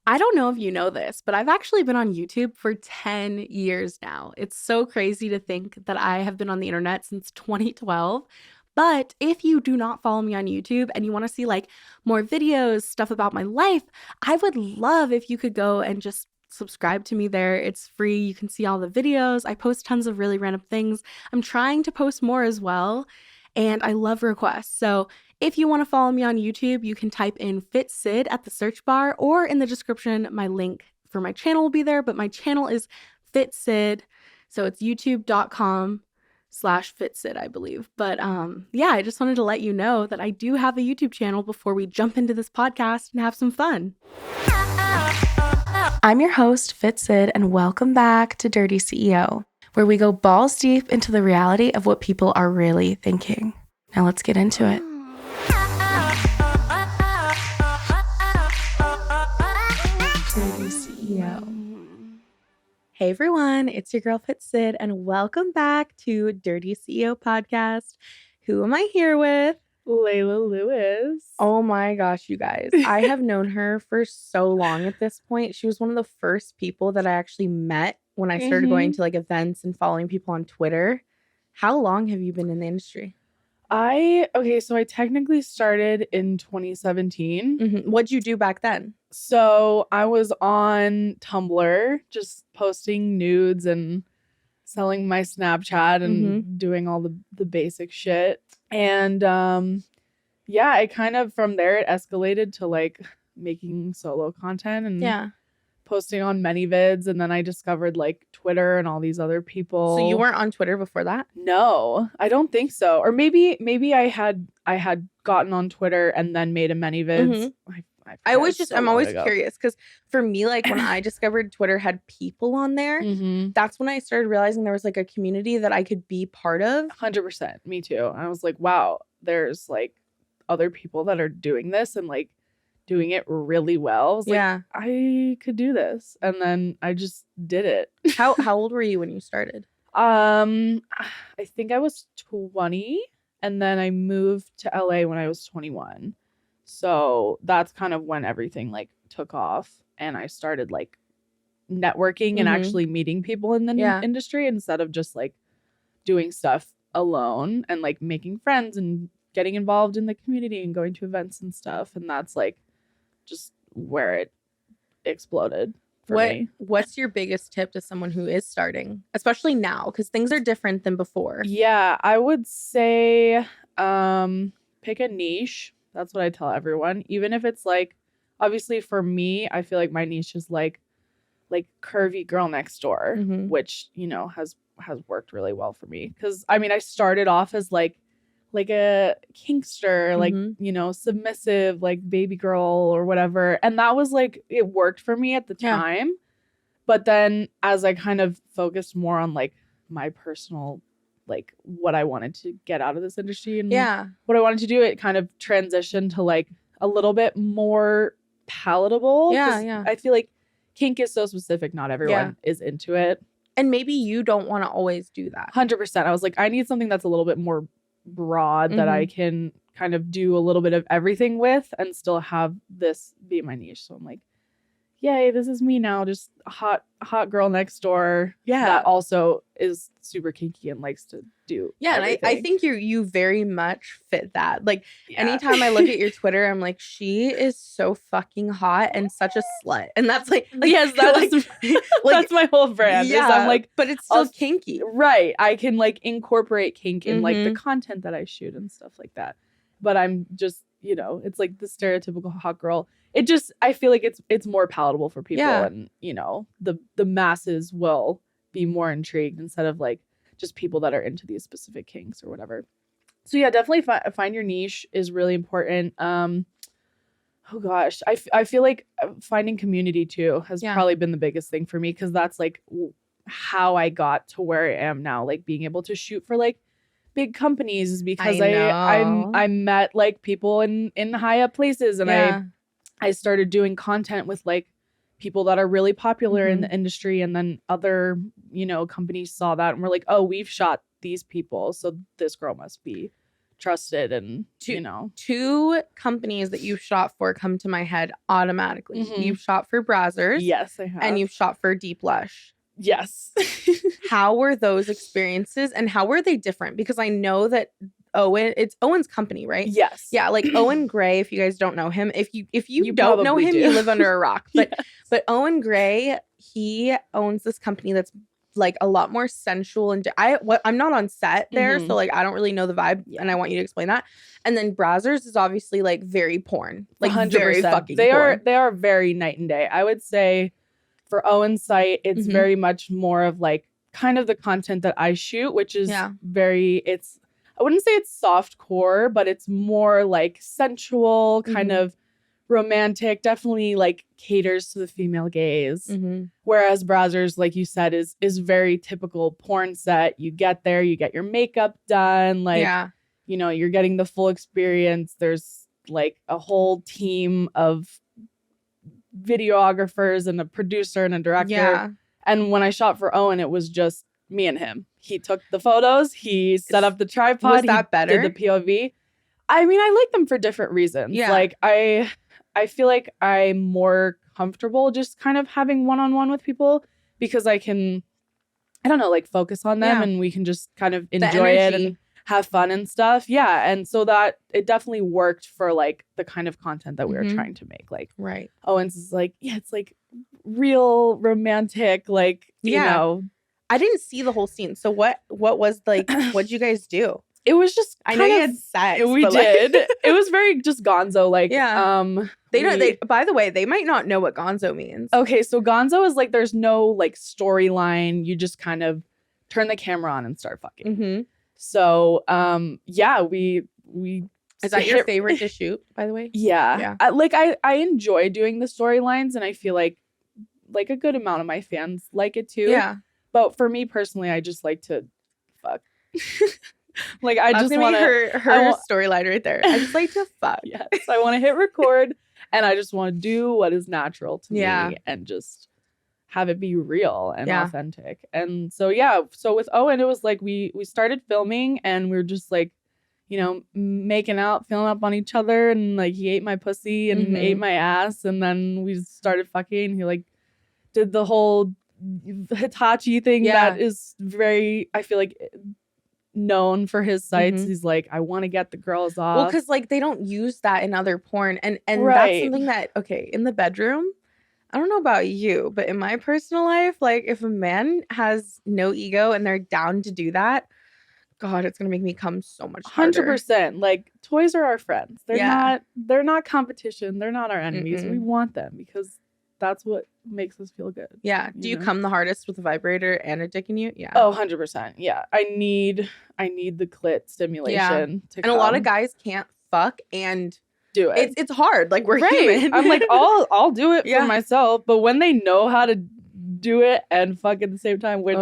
I don't know if you know this, but I've actually been on YouTube for 10 years now. It's so crazy to think that I have been on the internet since 2012. But if you do not follow me on YouTube and you want to see like more videos, stuff about my life, I would love if you could go and just subscribe to me there. It's free. You can see all the videos. I post tons of really random things. I'm trying to post more as well. And I love requests. So if you want to follow me on YouTube, you can type in Fit Sid at the search bar, or in the description, my link for my channel will be there. But my channel is Fit Sid. So it's youtube.com/FitSid, I believe. But yeah, I just wanted to let you know that I do have a YouTube channel before we jump into this podcast and have some fun. I'm your host, Fit Sid, and welcome back to Dirty CEO, where we go balls deep into the reality of what people are really thinking. Now let's get into it. Dirty CEO. Hey everyone, it's your girl Fit Sid, and welcome back to Dirty CEO podcast. Who am I here with? Leila Lewis. Oh my gosh, you guys. I have known her for so long at this point. She was one of the first people that I actually met when I started going to like events and following people on Twitter. How long have you been in the industry? So I technically started in 2017. What'd you do back then? So I was on Tumblr, just posting nudes and selling my Snapchat and doing all the basic shit. And yeah, I kind of from there it escalated to like making solo content and posting on many vids, and then I discovered like Twitter and all these other people. So you weren't on Twitter before that? No, I don't think so. Or maybe I had gotten on Twitter and then made a many vids. I'm always curious because for me, like when I discovered Twitter had people on there, that's when I started realizing there was like a community that I could be part of. 100%. Me too. I was like, wow, there's like other people that are doing this and like doing it really well. I was like, I could do this. And then I just did it. How old were you when you started? I think I was 20, and then I moved to LA when I was 21. So that's kind of when everything like took off, and I started like networking and actually meeting people in the industry instead of just like doing stuff alone and like making friends and getting involved in the community and going to events and stuff. And that's like just where it exploded for me. What's your biggest tip to someone who is starting, especially now, because things are different than before? Yeah, I would say pick a niche. That's what I tell everyone. Even if it's like, obviously for me, I feel like my niche is like curvy girl next door, which, you know, has worked really well for me. Because I mean, I started off as like a kinkster, like, you know, submissive, like baby girl or whatever. And that was like, it worked for me at the time. But then as I kind of focused more on like my personal, like what I wanted to get out of this industry and what I wanted to do, it kind of transitioned to like a little bit more palatable. I feel like kink is so specific. Not everyone is into it. And maybe you don't want to always do that. 100%. I was like, I need something that's a little bit more broad that I can kind of do a little bit of everything with and still have this be my niche. So I'm like, yay, this is me now, just a hot girl next door that also is super kinky and likes to do everything. And I think you very much fit that. Like anytime I look at your Twitter, I'm like, she is so fucking hot and such a slut. And that's like yes, that's my whole brand. Yeah, I'm like, but it's still kinky. Right. I can like incorporate kink in like the content that I shoot and stuff like that. But I'm just, you know, it's like the stereotypical hot girl. It just, I feel like it's more palatable for people, and you know, the masses will be more intrigued instead of like just people that are into these specific kinks or whatever. So yeah, definitely find your niche is really important. Oh gosh, I feel like finding community too has probably been the biggest thing for me, because that's like how I got to where I am now, like being able to shoot for like big companies, is because I met like people in high up places, and I started doing content with like people that are really popular in the industry, and then other, you know, companies saw that and were like, oh, we've shot these people, so this girl must be trusted and, Two companies that you've shot for come to my head automatically. Mhm. You've shot for Brazzers. Yes, I have. And you've shot for Deep Lush. Yes. How were those experiences and how were they different? Because I know that it's Owen's company, right? Yes. Yeah, like Owen Grey, if you guys don't know him, if you You don't know him, probably do. you live under a rock. But Yes. but Owen Grey, he owns this company that's like a lot more sensual, and I'm not on set there, Mhm. so like I don't really know the vibe, and I want you to explain that. And then Brazzers is obviously like very porn, like 100%. very fucking They porn. are very night and day. I would say for Owen's site, it's Mhm. very much more of like kind of the content that I shoot, which is I wouldn't say it's soft core, but it's more like sensual, kind Mhm. of romantic, definitely like caters to the female gaze. Mhm. Whereas Brazzers, like you said, is very typical porn set. You get there, you get your makeup done, like Yeah. you're getting the full experience. There's like a whole team of videographers and a producer and a director. Yeah. And when I shot for Owen, it was just me and him. He took the photos, he set up the tripod, Was that better? Did the POV. I mean, I like them for different reasons. Yeah. Like I feel like I'm more comfortable just kind of having one-on-one with people because I can, I don't know, like focus on them and we can just kind of enjoy it and have fun and stuff. Yeah. And so that it definitely worked for like the kind of content that we were trying to make. Like Right. Owens is like, yeah, it's like real romantic, like, you know. I didn't see the whole scene. So what was like, what'd you guys do? It was just I know you had sex. We did. It was very just gonzo. Like, by the way, they might not know what gonzo means. Okay, so gonzo is like there's no like storyline. You just kind of turn the camera on and start fucking. Mm-hmm. So we is that your favorite to shoot, by the way? Yeah. I enjoy doing the storylines, and I feel like a good amount of my fans like it too. Yeah. But for me personally, I just like to fuck. Like I just want her storyline right there. I just like to fuck. Yes, I want to hit record, and I just want to do what is natural to me, and just have it be real and authentic. And so so with Owen, it was like we started filming, and we were just like, making out, feeling up on each other, and like he ate my pussy and ate my ass, and then we started fucking. He like did the whole Hitachi thing that is very, I feel like, known for his sites. He's like, I want to get the girls off. Well, because like they don't use that in other porn, and that's something that in the bedroom, I don't know about you, but in my personal life, like if a man has no ego and they're down to do that, God, it's gonna make me come so much harder. 100%. Like toys are our friends. They're not competition. They're not our enemies. We want them because that's what makes us feel good. Yeah. Do you come the hardest with a vibrator and a dick in you? Yeah. Oh, 100%. Yeah. I need the clit stimulation to come. And a lot of guys can't fuck and do it. It's hard. Like we're human. I'm like, I'll do it for myself. But when they know how to do it and fuck at the same time, which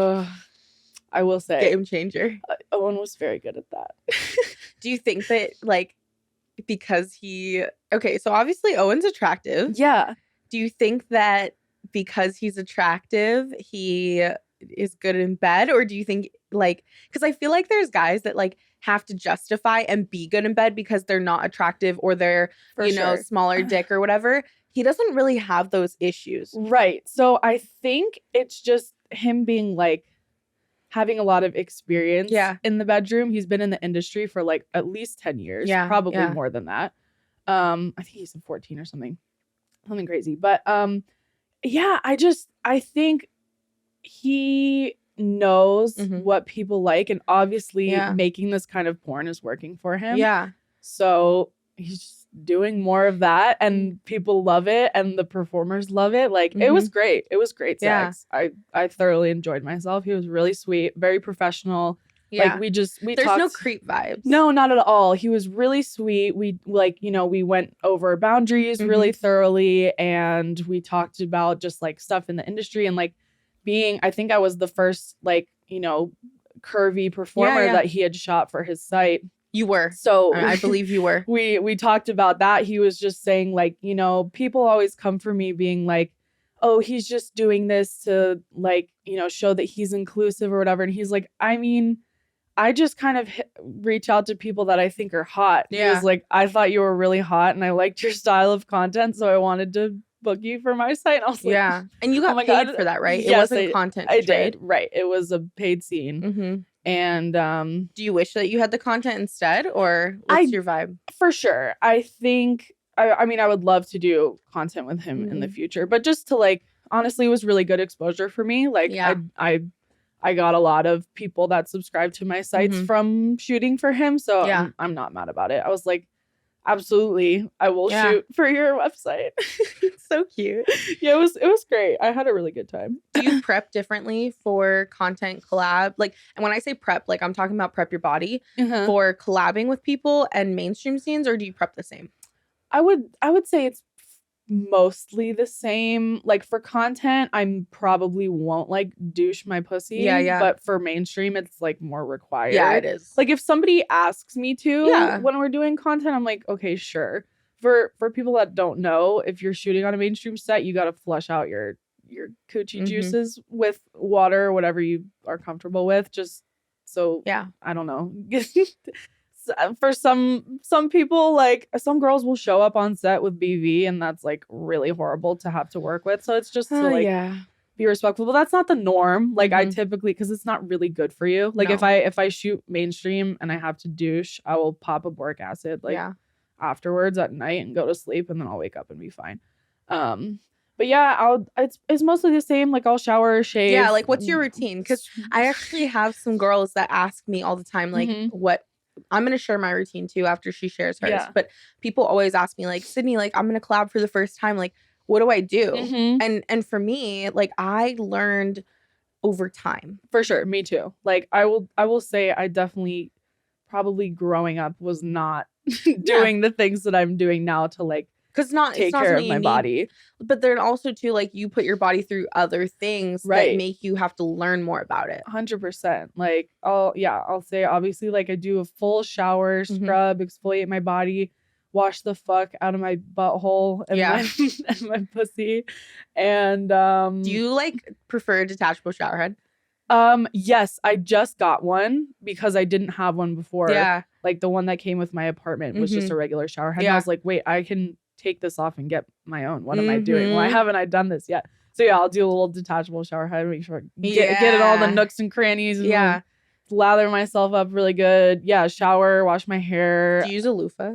I will say, game changer. Owen was very good at that. Do you think that like because so obviously Owen's attractive. Yeah. Do you think that because he's attractive, he is good in bed? Or do you think like, because I feel like there's guys that like have to justify and be good in bed because they're not attractive or they're, smaller dick or whatever. He doesn't really have those issues. Right. So I think it's just him being like having a lot of experience in the bedroom. He's been in the industry for like at least 10 years, probably more than that. I think he's 14 or something crazy. But I think he knows what people like, and obviously making this kind of porn is working for him. Yeah. So he's just doing more of that, and people love it, and the performers love it. Like it was great. It was great sex. I thoroughly enjoyed myself. He was really sweet, very professional. Yeah. Like there's talked, no creep vibes. No, not at all. He was really sweet. We we went over boundaries really thoroughly, and we talked about just like stuff in the industry, and like I think I was the first like, curvy performer that he had shot for his site. You were. So I believe you were. We talked about that. He was just saying like, people always come for me being like, oh, he's just doing this to like, show that he's inclusive or whatever. And he's like, I mean, I just kind of reach out to people that I think are hot. Yeah. Because like I thought you were really hot and I liked your style of content, so I wanted to book you for my site. And I was like, Yeah. And you oh got my paid God. for that, right? It Yes, wasn't content I trade. did. Right. It was a paid scene. Mm-hmm. And do you wish that you had the content instead, or what's your vibe? For sure. I think I mean I would love to do content with him in the future, but just to like honestly it was really good exposure for me. Like I got a lot of people that subscribed to my sites from shooting for him, so I'm not mad about it. I was like, absolutely, I will shoot for your website. So cute. Yeah, it was great. I had a really good time. Do you prep differently for content collab? Like, and when I say prep, like I'm talking about prep your body for collabing with people and mainstream scenes, or do you prep the same? I would say it's mostly the same. Like for content, I probably won't like douche my pussy. Yeah. But for mainstream, it's like more required. Yeah, it is. Like if somebody asks me to when we're doing content, I'm like, okay, sure. For people that don't know, if you're shooting on a mainstream set, you got to flush out your coochie juices with water, whatever you are comfortable with. Just so I don't know. For some people, like some girls will show up on set with BV and that's like really horrible to have to work with. So it's just to like be respectful. But that's not the norm. Like I typically, because it's not really good for you. Like if I shoot mainstream and I have to douche, I will pop a boric acid like afterwards at night and go to sleep, and then I'll wake up and be fine. But yeah, it's mostly the same. Like I'll shower, shave. Yeah, like what's your routine? Because I actually have some girls that ask me all the time, like what. I'm going to share my routine too after she shares hers. But people always ask me like, Sydney, like I'm going to collab for the first time. Like, what do I do? And for me, like I learned over time. For sure. Me too. Like I will say I definitely probably growing up was not doing the things that I'm doing now to like take care of my body. But then also too, like you put your body through other things that make you have to learn more about it. 100%. Like I'll say obviously like I do a full shower, scrub, exfoliate my body, wash the fuck out of my butthole and my pussy. And do you like prefer a detachable shower head? Yes, I just got one because I didn't have one before. Yeah. Like the one that came with my apartment was just a regular shower head. And I was like, wait, I can take this off and get my own. What am I doing? Why haven't I done this yet? So yeah, I'll do a little detachable shower head, make sure get it all the nooks and crannies and lather myself up really good. Yeah, shower, wash my hair. Do you use a loofah?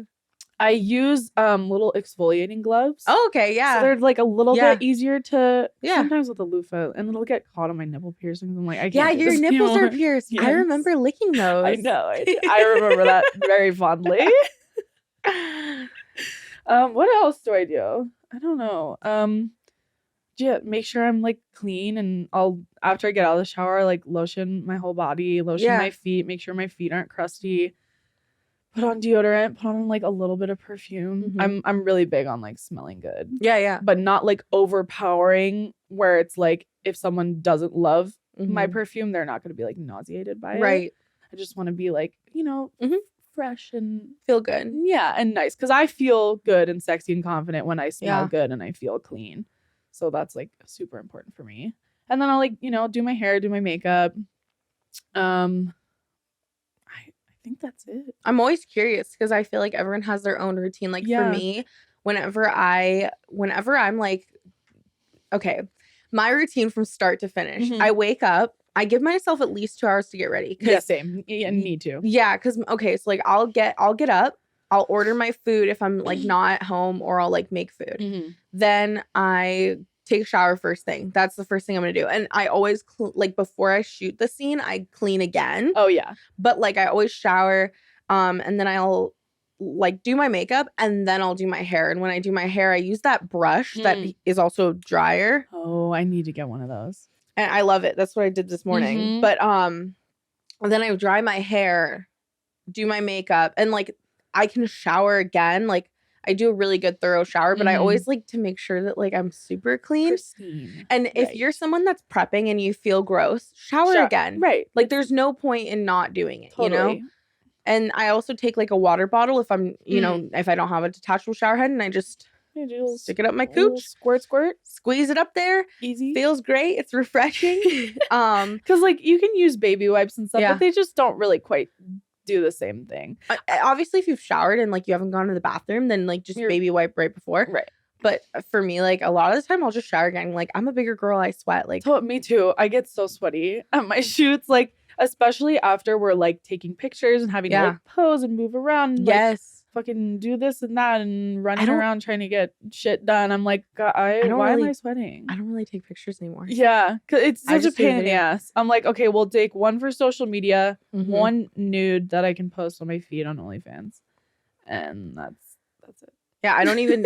I use little exfoliating gloves. Oh, okay, yeah. So they're like a little bit easier to sometimes with a loofah, and it'll get caught on my nipple piercings. I'm like, I can't. Yeah, your nipples are pierced. Yes. I remember licking those. I know. I remember that very fondly. What else do I do? I don't know. Make sure I'm like clean, and I'll after I get out of the shower, like lotion my whole body, lotion my feet, make sure my feet aren't crusty. Put on deodorant, put on like a little bit of perfume. I'm really big on like smelling good. Yeah. But not like overpowering where it's like if someone doesn't love my perfume, they're not going to be like nauseated by it. Right. I just want to be like, fresh and feel good. Yeah, and nice. Because I feel good and sexy and confident when I smell good and I feel clean. So that's like super important for me. And then I'll like, do my hair, do my makeup. I think that's it. I'm always curious because I feel like everyone has their own routine. Like for me, whenever I'm like, okay, my routine from start to finish, I wake up, I give myself at least 2 hours to get ready. Yeah, same. Yeah, need to. Yeah, because okay, so like I'll get up, I'll order my food if I'm like not at home, or I'll like make food. Then I take a shower first thing. That's the first thing I'm gonna do. And I always like before I shoot the scene, I clean again. Oh yeah. But like I always shower, and then I'll like do my makeup, and then I'll do my hair. And when I do my hair, I use that brush that is also dryer. Oh, I need to get one of those. And I love it. That's what I did this morning. But then I dry my hair, do my makeup, and like I can shower again. Like I do a really good thorough shower, but I always like to make sure that like I'm super clean. Pristine. And if you're someone that's prepping and you feel gross, shower again. Right. Like there's no point in not doing it, you know? And I also take like a water bottle if I'm, if I don't have a detachable shower head, and I just Stick it up my cooch. Squirt. Squeeze it up there. Easy. Feels great. It's refreshing. Because like you can use baby wipes and stuff, but they just don't really quite do the same thing. Obviously, if you've showered and like you haven't gone to the bathroom, then like just baby wipe right before. Right. But for me, like a lot of the time I'll just shower again. Like I'm a bigger girl. I sweat. Like me too. I get so sweaty at my shoots. Like especially after we're like taking pictures and having to like pose and move around. And, yes. Like, fucking do this and that and running around trying to get shit done. I'm like, God, why am I sweating? I don't really take pictures anymore. Yeah, because it's such a pain in the ass. I'm like, okay, we'll take one for social media, one nude that I can post on my feed on OnlyFans, and that's it. Yeah, I don't even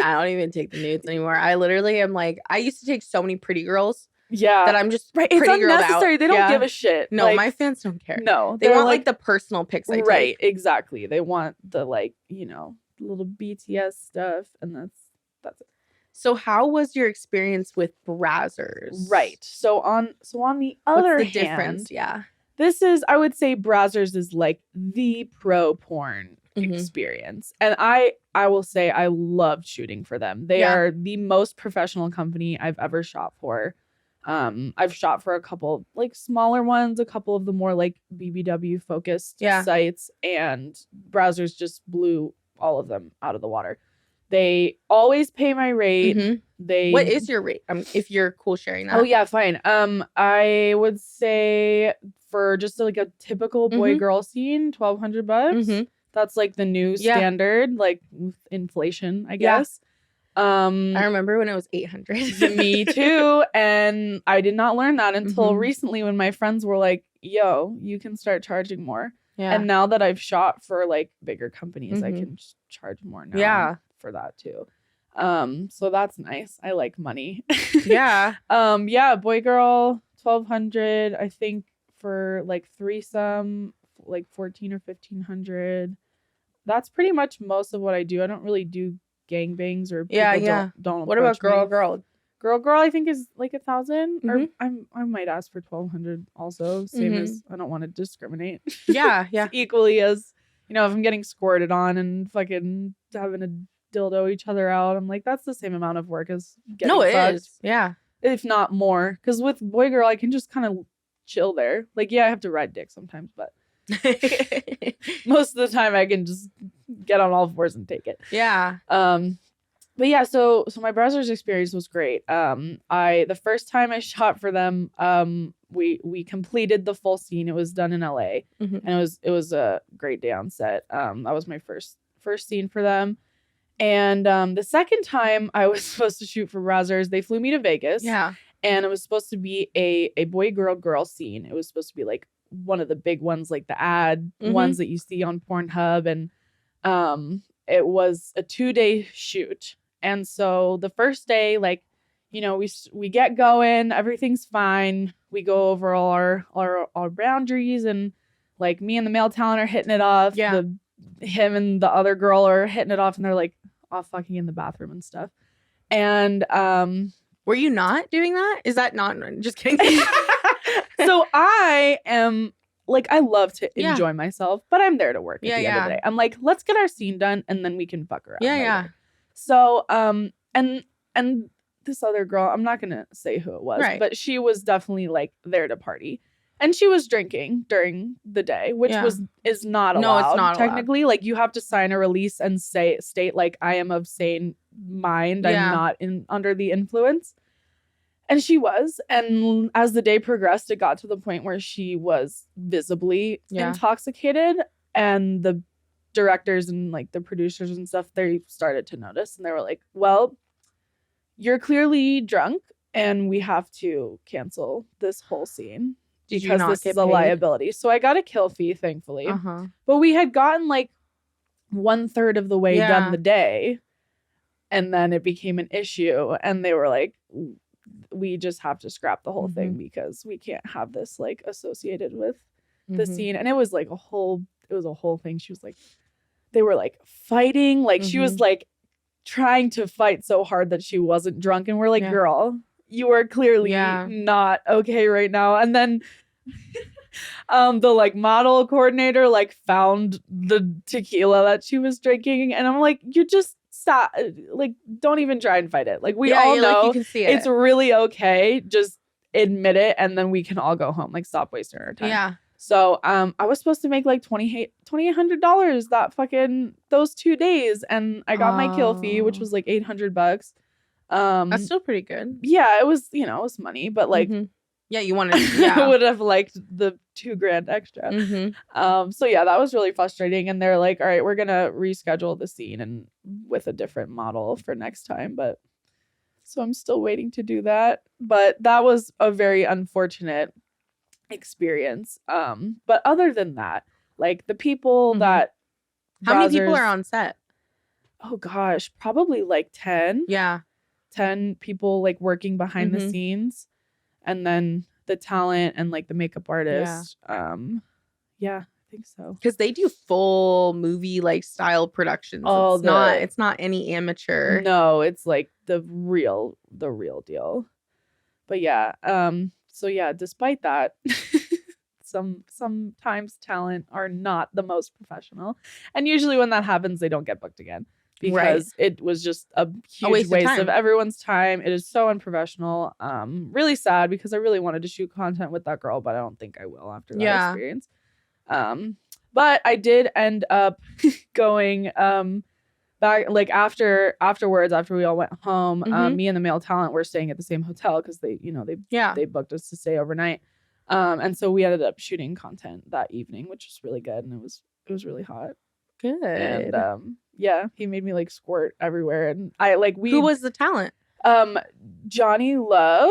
take the nudes anymore. I literally am like, I used to take so many pretty girls. Yeah, that I'm just pretty it's unnecessary. Out. They don't give a shit. No, my fans don't care. No, they want like the personal pics. I take. Exactly. They want the like little BTS stuff, and that's it. So, how was your experience with Brazzers? Right. So on the other hand, difference? Yeah, this is, I would say, Brazzers is like the pro porn experience, and I will say I loved shooting for them. They are the most professional company I've ever shot for. I've shot for a couple like smaller ones, a couple of the more like BBW focused sites, and Brazzers just blew all of them out of the water. They always pay my rate. What is your rate? If you're cool sharing that. Oh yeah, fine. I would say for just like a typical boy girl scene, $1,200. That's like the new standard, like with inflation, I guess. I remember when it was 800. Me too. And I did not learn that until recently when my friends were like, yo, you can start charging more. Yeah. And now that I've shot for like bigger companies, I can just charge more now for that too. So that's nice. I like money. Yeah. Boy girl, 1,200. I think for like threesome, like 14 or 1,500. That's pretty much most of what I do. I don't really do gangbangs or people don't what about girl? Girl I think is like 1,000 or I might ask for 1,200 also, same as I don't want to discriminate. Yeah Equally as if I'm getting squirted on and fucking having to dildo each other out, I'm like, that's the same amount of work as getting fucked. Is if not more, because with boy girl I can just kind of chill there. Like I have to ride dick sometimes, but most of the time I can just get on all fours and take it. But yeah, so my Brazzers experience was great. The first time I shot for them, we completed the full scene. It was done in LA, and it was a great day on set. That was my first scene for them. And the second time I was supposed to shoot for Brazzers, they flew me to Vegas. Yeah. And it was supposed to be a boy girl scene. It was supposed to be like one of the big ones, like the ad ones that you see on Pornhub, and it was a 2-day shoot. And so the first day, like, we get going, everything's fine. We go over all our boundaries, and like me and the male talent are hitting it off. Yeah. Him and the other girl are hitting it off, and they're like off fucking in the bathroom and stuff. And were you not doing that? Is that not just kidding? So I am like, I love to enjoy myself, but I'm there to work at the end of the day. I'm like, let's get our scene done and then we can fuck around. Yeah. So and this other girl, I'm not gonna say who it was, but she was definitely like there to party. And she was drinking during the day, which is not allowed. No, it's not technically allowed. Like, you have to sign a release and state like, I am of sane mind. I'm not under the influence. And she was. And as the day progressed, it got to the point where she was visibly intoxicated. And the directors and like the producers and stuff, they started to notice. And they were like, well, you're clearly drunk and we have to cancel this whole scene. Because this is a liability. So I got a kill fee, thankfully. But we had gotten like 1/3 of the way done the day. And then it became an issue. And they were like, we just have to scrap the whole thing because we can't have this like associated with the scene. And it was like a whole thing. She was like, they were like fighting. Like she was like trying to fight so hard that she wasn't drunk. And we're like, girl, you are clearly not okay right now. And then the like model coordinator like found the tequila that she was drinking, and I'm like, you're just stop. Like, don't even try and fight it. Like, we all know like, you can see it. It's really okay. Just admit it, and then we can all go home. Like, stop wasting our time. Yeah. So I was supposed to make like $2,800 that fucking those 2 days, and I got my kill fee, which was like $800. That's still pretty good. Yeah, it was, it was money, but like, yeah, you wanted, yeah, I would have liked the $2,000 extra. So yeah, that was really frustrating. And they're like, all right, we're gonna reschedule the scene and with a different model for next time. But so I'm still waiting to do that. But that was a very unfortunate experience. But other than that, like the people that how many people are on set? Oh gosh, probably like 10. Yeah. 10 people like working behind the scenes, and then the talent and like the makeup artist. Yeah, I think so. Because they do full movie like style productions. Oh, it's not any amateur. No, it's like the real deal. But yeah, so yeah, despite that, sometimes talent are not the most professional, and usually when that happens, they don't get booked again. Because it was just a huge waste of everyone's time. It is so unprofessional. Really sad because I really wanted to shoot content with that girl, but I don't think I will after that experience. But I did end up going back like afterwards, after we all went home. Me and the male talent were staying at the same hotel because they booked us to stay overnight. And so we ended up shooting content that evening, which was really good, and it was really hot. Good. And yeah, he made me like squirt everywhere, and I like Who was the talent? Johnny Love.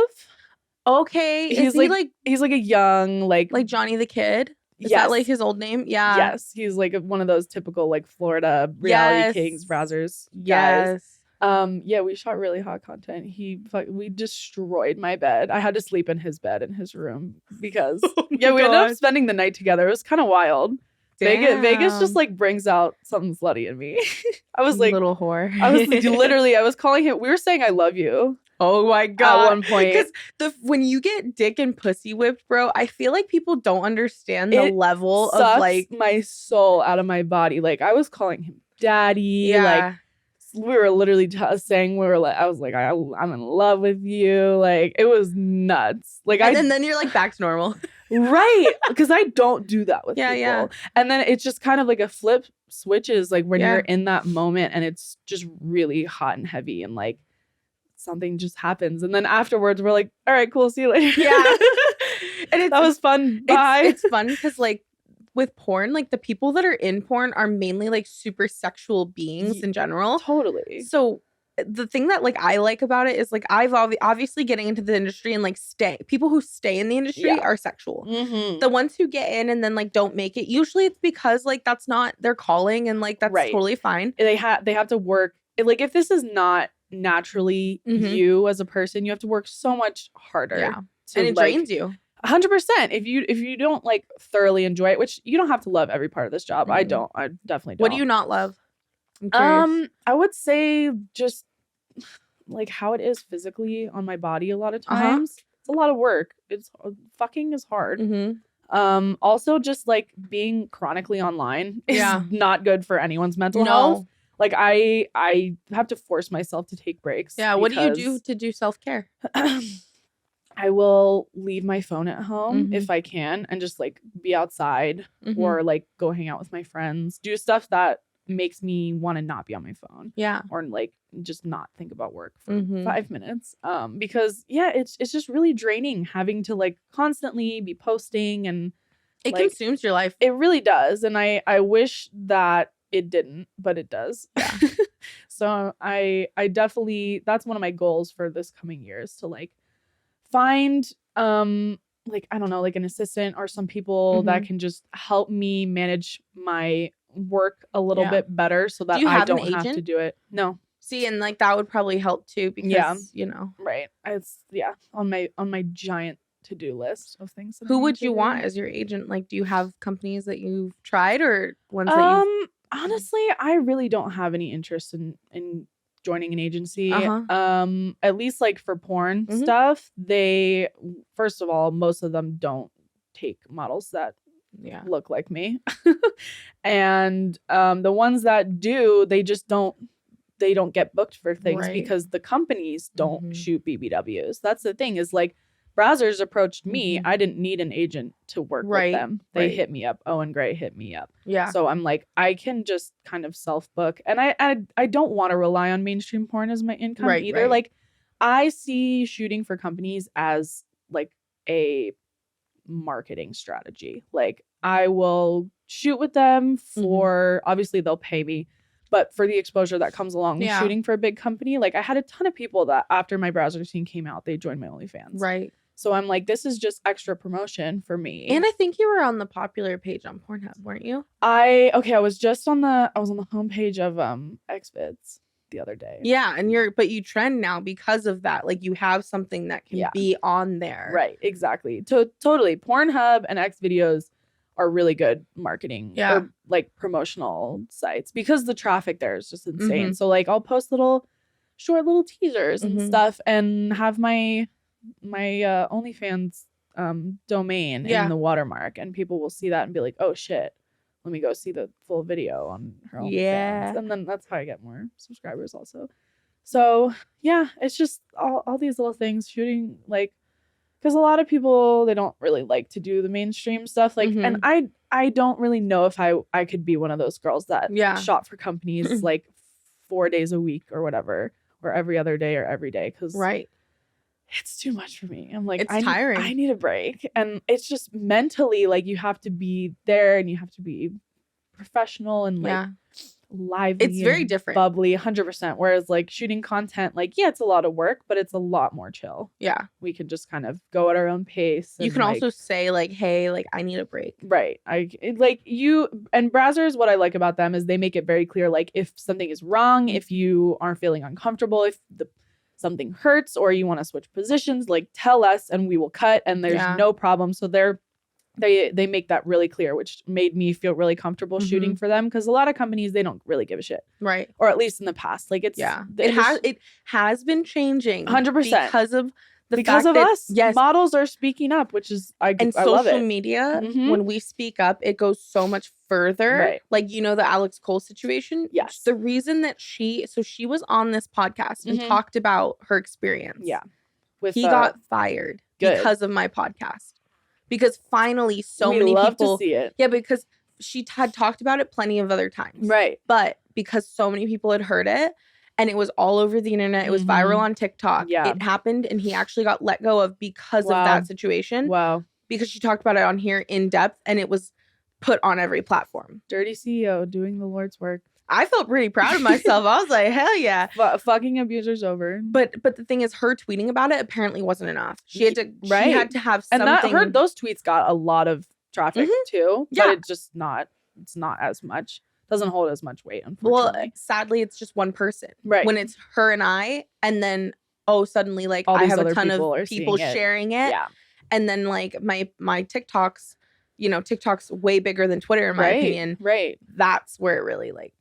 Okay, he's like a young like Johnny the Kid. Is that like his old name? Yeah. Yes, he's like one of those typical like Florida reality kings, Brazzers. Yes. Guys. Yeah, we shot really hot content. We destroyed my bed. I had to sleep in his bed in his room because we ended up spending the night together. It was kind of wild. Vegas just like brings out something slutty in me. I was like little whore. I was calling him. We were saying I love you. Oh my god! At one point, because when you get dick and pussy whipped, bro, I feel like people don't understand the level of like my soul out of my body. Like I was calling him daddy. Yeah. Like we were literally saying I was like I'm in love with you. Like it was nuts. Like and then you're like back to normal. Right, because I don't do that with people. Yeah. And then it's just kind of like a flip switches, like when you're in that moment and it's just really hot and heavy and like something just happens. And then afterwards we're like, all right, cool, see you later. Yeah. And that was fun. Bye. It's fun because like with porn, like the people that are in porn are mainly like super sexual beings in general. Totally. So the thing that like I like about it is like I've obviously getting into the industry and like people who stay in the industry are sexual. The ones who get in and then like don't make it, usually it's because like that's not their calling, and like that's totally fine. They have to work like if this is not naturally you as a person, you have to work so much harder. Yeah, and it drains you. 100%. If you don't like thoroughly enjoy it, which you don't have to love every part of this job. I definitely don't. What do you not love? I'm I would say just like how it is physically on my body a lot of times. It's a lot of work. It's fucking is hard. Also just like being chronically online is not good for anyone's mental health. Like I have to force myself to take breaks. Yeah. What do you do to do self-care? I will leave my phone at home if I can and just like be outside or like go hang out with my friends, do stuff that makes me want to not be on my phone. Yeah. Or like just not think about work for 5 minutes. Because it's just really draining having to like constantly be posting, and it consumes your life. It really does. And I wish that it didn't, but it does. Yeah. So I definitely, that's one of my goals for this coming year is to like find like I don't know, like an assistant or some people that can just help me manage my work a little bit better so that I don't have to do it. No. See, and like that would probably help too because you know. Right. It's on my giant to-do list of things. Who would you want as your agent? Like, do you have companies that you've tried or ones that you've honestly, I really don't have any interest in joining an agency. At least like for porn stuff, they first of all, most of them don't take models that look like me. And the ones that do, they they don't get booked for things Right. because the companies don't shoot BBWs. That's the thing, is like Brazzers approached me. I didn't need an agent to work with them. They hit me up. Owen Grey hit me up. Yeah. So I'm like, I can just kind of self-book. And I don't want to rely on mainstream porn as my income either. Like, I see shooting for companies as like a marketing strategy. Like, I will shoot with them for, obviously they'll pay me, but for the exposure that comes along with shooting for a big company. Like, I had a ton of people that after my Browser scene came out, they joined my OnlyFans. Right. So I'm like, this is just extra promotion for me. And I think you were on the popular page on Pornhub, weren't you? I was just on the homepage of XVids the other day. Yeah, and but you trend now because of that. Like, you have something that can be on there. Right, exactly. Totally. Pornhub and Xvideos are really good marketing or like promotional sites because the traffic there is just insane. So like, I'll post short little teasers and stuff and have my OnlyFans domain in the watermark, and people will see that and be like, oh shit, let me go see the full video on her OnlyFans. And then that's how I get more subscribers also. So yeah, it's just all these little things, shooting, like, because a lot of people, they don't really like to do the mainstream stuff. Like, and I don't really know if I could be one of those girls that shot for companies like 4 days a week or whatever, or every other day or every day. Because it's too much for me. I'm like, it's tiring. I need a break. And it's just mentally, like, you have to be there and you have to be professional and like lively. It's very different. Bubbly, 100%. Whereas like shooting content, like, yeah, it's a lot of work, but it's a lot more chill. Yeah. We can just kind of go at our own pace. You can also say like, hey, like, I need a break. Right. You and Brazzers, what I like about them is they make it very clear, like, if something is wrong, if you aren't feeling uncomfortable, if something hurts or you want to switch positions, like, tell us and we will cut, and there's no problem. So they make that really clear, which made me feel really comfortable shooting for them, because a lot of companies, they don't really give a shit. Right. Or at least in the past. Like, it's it has been changing 100% because of us. Yes, models are speaking up, which is I love social media. When we speak up, it goes so much further. Right. Like, you know, the Alex Cole situation. Yes. The reason that she was on this podcast and talked about her experience. Yeah. He got fired because of my podcast. Because finally, many people to see it. Yeah, because she had talked about it plenty of other times. Right. But because so many people had heard it, and it was all over the internet, it was viral on TikTok. Yeah. It happened, and he actually got let go of because of that situation. Wow. Because she talked about it on here in depth, and it was put on every platform. Dirty CEO doing the Lord's work. I felt pretty proud of myself. I was like, hell yeah. Fucking abusers over. But the thing is, her tweeting about it apparently wasn't enough. She had to have something. And those tweets got a lot of traffic too. Yeah. But it's not as much. Doesn't hold as much weight, unfortunately. Well, sadly, it's just one person. Right. When it's her and I, and then, suddenly, like, all I these have other a ton people of people sharing it. Yeah. And then, like, my TikToks, you know, TikTok's way bigger than Twitter, in my opinion. Right. That's where it really, like,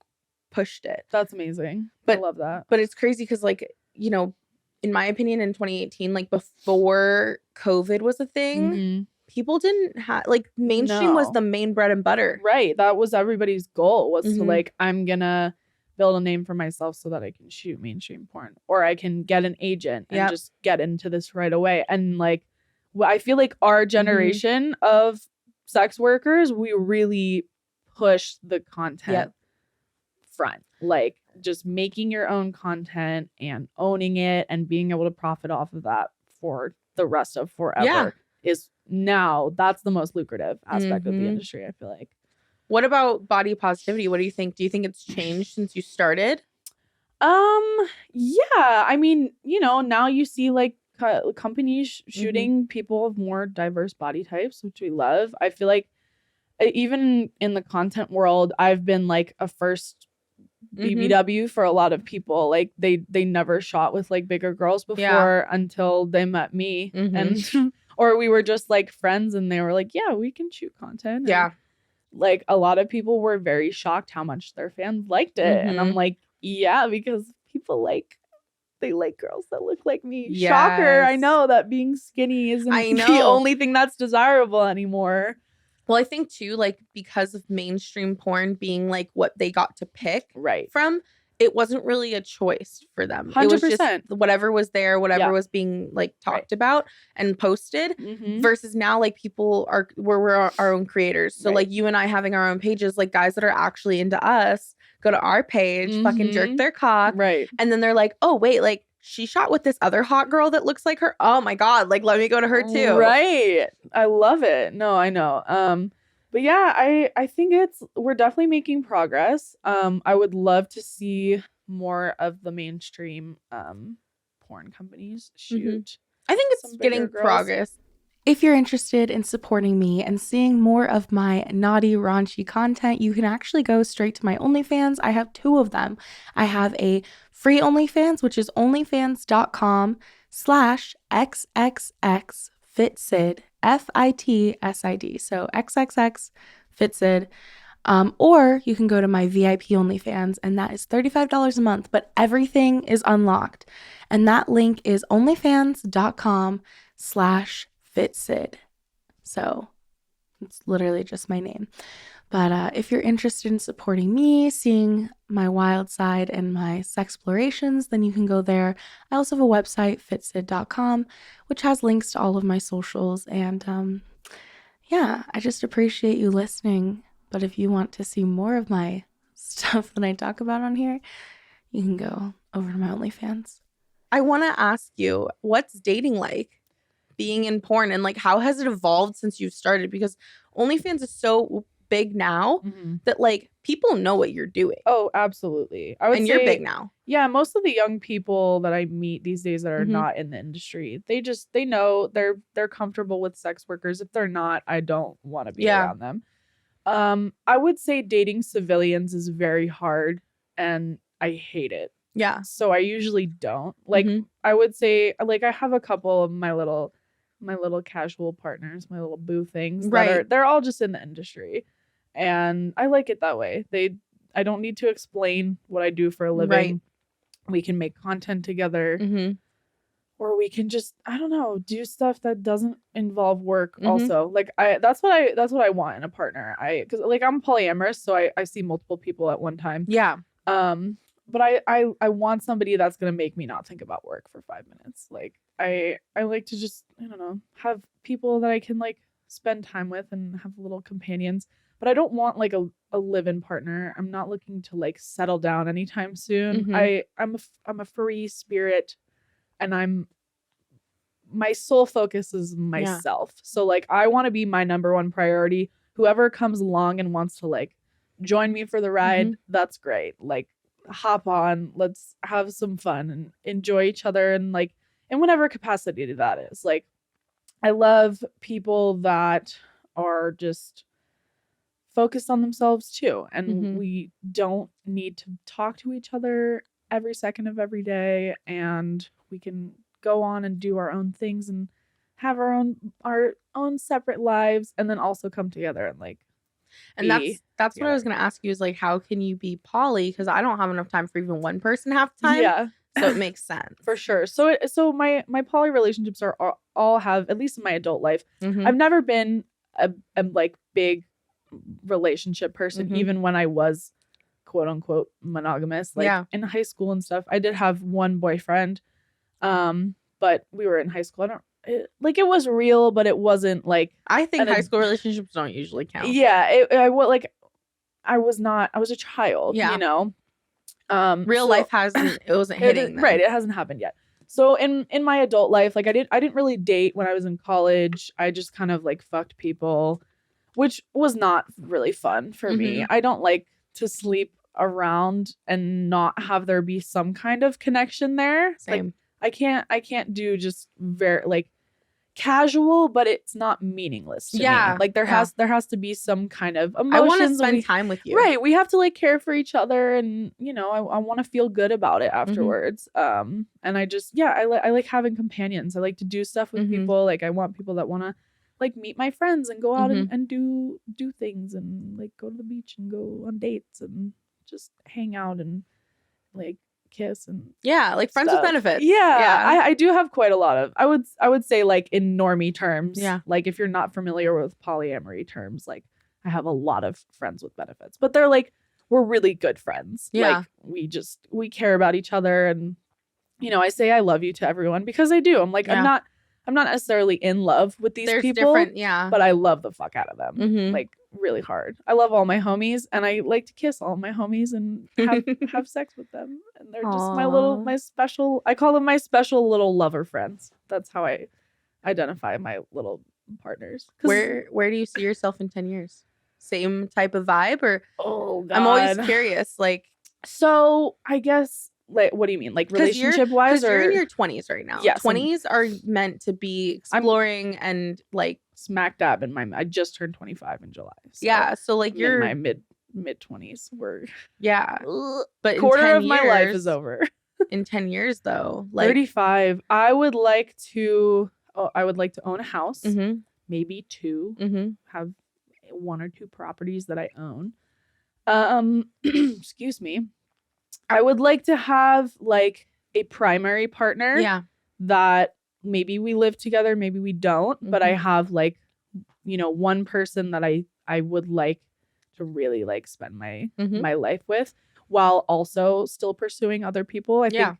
pushed it. That's amazing. I love that. But it's crazy because, like, you know, in my opinion, in 2018, like, before COVID was a thing, people didn't have, like, mainstream was the main bread and butter. Right. That was everybody's goal, was to, like, I'm gonna build a name for myself so that I can shoot mainstream porn, or I can get an agent and just get into this right away. And, like, I feel like our generation of sex workers, we really push the content front, like, just making your own content and owning it and being able to profit off of that for the rest of forever is now, that's the most lucrative aspect of the industry, I feel like. What about body positivity? What do you think? Do you think it's changed since you started? Yeah, I mean, you know, now you see, like, companies shooting people of more diverse body types, which we love. I feel like even in the content world, I've been, like, a first BBW for a lot of people. Like, they never shot with, like, bigger girls before until they met me, and or we were just, like, friends, and they were like, yeah, we can shoot content. And, like, a lot of people were very shocked how much their fans liked it, and I'm like, yeah, because people they like girls that look like me. Yes. Shocker. I know that being skinny isn't the only thing that's desirable anymore. Well, I think too, like, because of mainstream porn being, like, what they got to pick from, it wasn't really a choice for them. It 100%. was just whatever was there, whatever was being like talked about and posted. Versus now, like people we're our own creators. So like you and I having our own pages, like guys that are actually into us go to our page, fucking jerk their cock, and then they're like, oh wait, like she shot with this other hot girl that looks like her. Oh my god, like let me go to her too. Right. I love it. No, I know. But yeah, I think we're definitely making progress. I would love to see more of the mainstream porn companies shoot. I think it's getting progress. If you're interested in supporting me and seeing more of my naughty, raunchy content, you can actually go straight to my OnlyFans. I have 2 of them. I have a free OnlyFans, which is onlyfans.com/XXXFitsid, FITSID. So XXX Fitsid. Or you can go to my VIP OnlyFans, and that is $35 a month, but everything is unlocked. And that link is onlyfans.com/Fitsid. So it's literally just my name. But if you're interested in supporting me, seeing my wild side and my sexplorations, then you can go there. I also have a website, fitsid.com, which has links to all of my socials. And yeah, I just appreciate you listening. But if you want to see more of my stuff that I talk about on here, you can go over to my OnlyFans. I want to ask you, what's dating like? Being in porn, and like how has it evolved since you started? Because OnlyFans is so big now that like people know what you're doing. Oh, absolutely. I would say you're big now. Yeah, most of the young people that I meet these days that are not in the industry, they know they're comfortable with sex workers. If they're not, I don't want to be around them. I would say dating civilians is very hard and I hate it. Yeah. So I usually don't. Like I would say like I have a couple of my little casual partners, my little boo things. They're all just in the industry. And I like it that way. I don't need to explain what I do for a living. Right. We can make content together. Or we can just, I don't know, do stuff that doesn't involve work also. Like that's what I want in a partner. Cause like I'm polyamorous, so I see multiple people at one time. Yeah. But I want somebody that's gonna make me not think about work for 5 minutes. Like I like to just, I don't know, have people that I can like spend time with and have little companions. But I don't want like a live-in partner. I'm not looking to like settle down anytime soon. I'm a free spirit, and my sole focus is myself. Yeah. So like I want to be my number one priority. Whoever comes along and wants to like join me for the ride, that's great. Like hop on, let's have some fun and enjoy each other, and like in whatever capacity that is. Like I love people that are just focused on themselves too, and we don't need to talk to each other every second of every day, and we can go on and do our own things and have our own separate lives, and then also come together and like that's what I was gonna ask you, is like how can you be poly, because I don't have enough time for even one person half the time. So it makes sense. For sure. So my poly relationships all have, at least in my adult life, I've never been a like big relationship person, even when I was quote unquote monogamous. Like in high school and stuff, I did have one boyfriend, but we were in high school. It was real, but it wasn't like, I think high school relationships don't usually count. Yeah, I was a child, you know. Real life wasn't hitting them. Right, it hasn't happened yet. So in my adult life, like I didn't really date when I was in college. I just kind of like fucked people, which was not really fun for me. I don't like to sleep around and not have there be some kind of connection there. Same. Like, I can't do just very like casual, but it's not meaningless to me. Like there has to be some kind of emotions. I want to spend time with you. Right. We have to like care for each other, and you know, I want to feel good about it afterwards. And I just I like having companions. I like to do stuff with people. Like I want people that want to like meet my friends and go out and do things, and like go to the beach and go on dates and just hang out and like kiss and like friends with benefits. I do have quite a lot of, I would say like in normie terms, like if you're not familiar with polyamory terms, like I have a lot of friends with benefits, but they're like we're really good friends. Yeah. Like we care about each other, and I say I love you to everyone because I do. I'm like, I'm not necessarily in love with these There's people, different, yeah. but I love the fuck out of them. Mhm. Like really hard. I love all my homies, and I like to kiss all my homies and have sex with them. And they're just my special, I call them my special little lover friends. That's how I identify my little partners. Where do you see yourself in 10 years? Same type of vibe, or oh God. I'm always curious, like, so I guess, like, what do you mean, like relationship wise, or you're in your 20s right now? Yes, 20s are meant to be exploring and like smack dab in I just turned 25 in July. So yeah, so like you're in my mid 20s. We're but quarter of my life is over. In 10 years though, like 35, I would like to own a house, maybe 2, have 1 or 2 properties that I own. Excuse me. I would like to have like a primary partner. Yeah. That maybe we live together, maybe we don't, but I have like, one person that I would like to really like spend my life with, while also still pursuing other people. I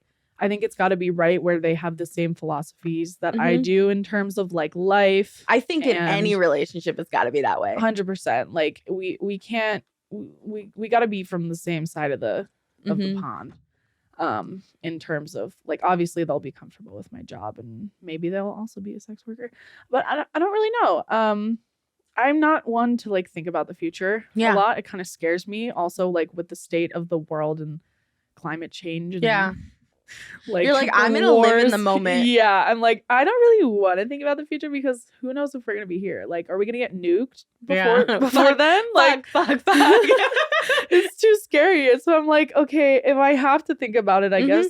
think it's got to be right where they have the same philosophies that I do in terms of like life. I think in any relationship it's got to be that way. 100%. Like we can't we got to be from the same side of the pond. In terms of like, obviously they'll be comfortable with my job, and maybe they'll also be a sex worker, but I don't really know. I'm not one to like think about the future a lot. It kind of scares me also, like with the state of the world and climate change and like you're like, I'm gonna live in the moment. Yeah, I'm like, I don't really want to think about the future because who knows if we're gonna be here. Like, are we gonna get nuked before then? Like, fuck. It's too scary. So I'm like, okay, if I have to think about it, I guess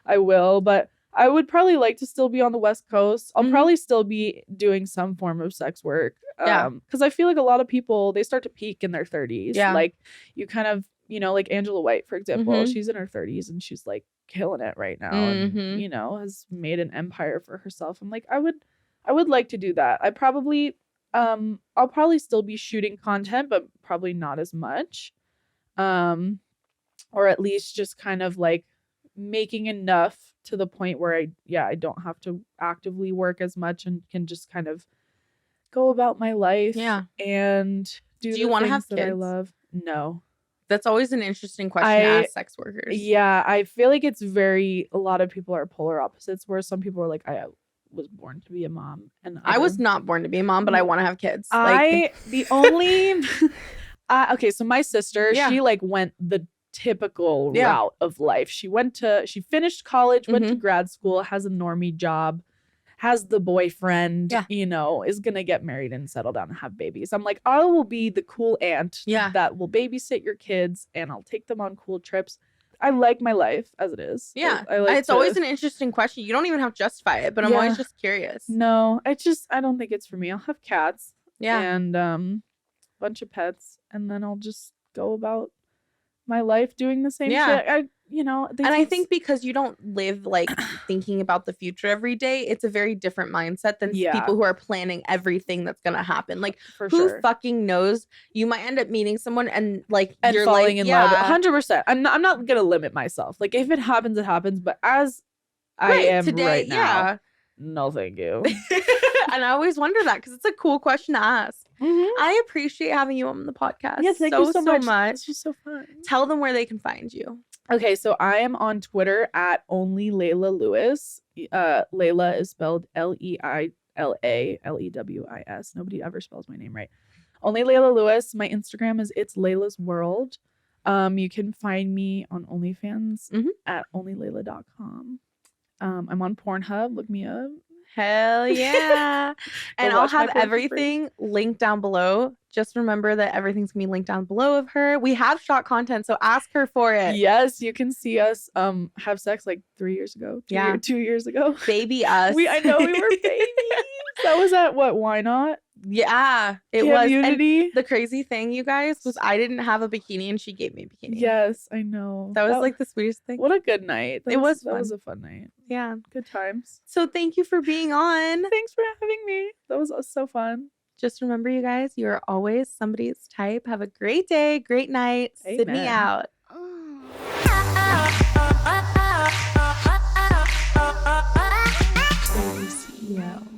I will. But I would probably like to still be on the West Coast. I'll probably still be doing some form of sex work. Because I feel like a lot of people, they start to peak in their 30s. Yeah. Like you kind of, like Angela White, for example, she's in her 30s and she's like killing it right now, and has made an empire for herself. I'm like, I would like to do that. I'll probably still be shooting content, but probably not as much. Or at least just kind of like making enough to the point where I don't have to actively work as much and can just kind of go about my life. Yeah. And do you want to have kids? That I love. No. That's always an interesting question to ask sex workers. Yeah, I feel like it's a lot of people are polar opposites, where some people are like, I was born to be a mom, and I was not born to be a mom, but I want to have kids. Okay, so my sister, she like went the typical route of life. She finished college, went to grad school, has a normie job, has the boyfriend, is gonna get married and settle down and have babies. I'm like, I will be the cool aunt that will babysit your kids, and I'll take them on cool trips. I like my life as it is. Yeah. It's always an interesting question. You don't even have to justify it, but I'm always just curious. No, I don't think it's for me. I'll have cats. Yeah. And bunch of pets, and then I'll just go about my life doing the same shit. I think because you don't live like thinking about the future every day, it's a very different mindset than people who are planning everything that's gonna happen. Like, who fucking knows? You might end up meeting someone and you're falling in love. 100%. I'm not gonna limit myself. Like, if it happens, it happens. But as I am today, right now, no, thank you. And I always wonder that because it's a cool question to ask. I appreciate having you on the podcast. Yes, thank you so much. It's just so fun. Tell them where they can find you. Okay, so I am on Twitter at only Leila Lewis. Leila is spelled Leila Lewis. Nobody ever spells my name right. Only Leila Lewis. My Instagram is It's Leila's World. You can find me on OnlyFans at onlyleila.com. I'm on Pornhub. Look me up. Hell yeah. And I'll have everything linked down below. Just remember that everything's gonna be linked down below of her. We have shot content, so ask her for it. Yes, you can see us have sex like 3 years ago. 2 years ago. Baby us. I know we were babies. That was at what? Why not? Yeah, it Community. Was. And the crazy thing, you guys, was I didn't have a bikini and she gave me a bikini. Yes, I know. That was like the sweetest thing. What a good night. That was a fun night. Yeah. Good times. So thank you for being on. Thanks for having me. That was so fun. just remember, you guys, you are always somebody's type. Have a great day, great night. Sydney Amen. out. CEO.